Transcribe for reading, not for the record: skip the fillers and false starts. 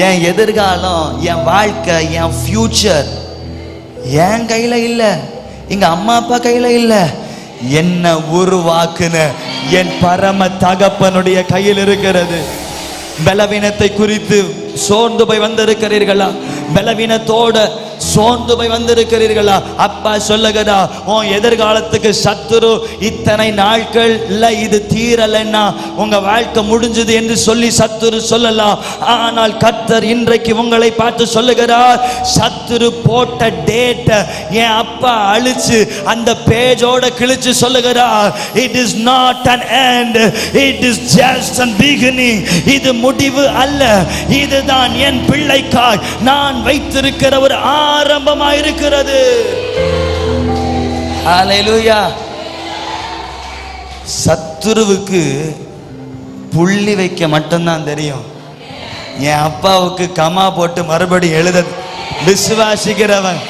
என் எதிர்காலம், என் வாழ்க்கை, என் ஃபியூச்சர் என் கையில இல்ல, எங்க அம்மா அப்பா கையில இல்ல, என்ன உருவாக்குன என் பரம தகப்பனுடைய கையில் இருக்கிறது. பலவீனத்தை குறித்து சோர்ந்து போய் வந்திருக்கிறீர்களா? பலவீனத்தோட சோர்ந்து போய் வந்திருக்கிறீர்களா? அப்பா சொல்லுகிறா, உன் எதிர்காலத்துக்கு சத்துரு இத்தனை நாட்கள்ல இது தீரலைன்னா உங்க வாழ்க்கை முடிஞ்சது என்று சொல்லி சத்துரு சொல்லலாம். ஆனால் கர்த்தர் இன்றைக்கு உங்களை பார்த்து சொல்லுகிறார், சத்துரு போட்ட டேட்ட என் அப்பா அழிச்சு அந்த பேஜோட கிழிச்சு சொல்லுகிறார், it is not an end, it is just a beginning. இது முடிவு அல்ல, இதுதான் என் பிள்ளைக்காய் நான் வைத்திருக்கிற ஒரு ஆரம்பமாயிருக்கிறது. ஹல்லேலூயா. சத்துருவுக்கு புள்ளி வைக்க மட்டும்தான் தெரியும். என் அப்பாவுக்கு கமா போட்டு மறுபடியும் எழுத விசுவாசிக்கிறவன்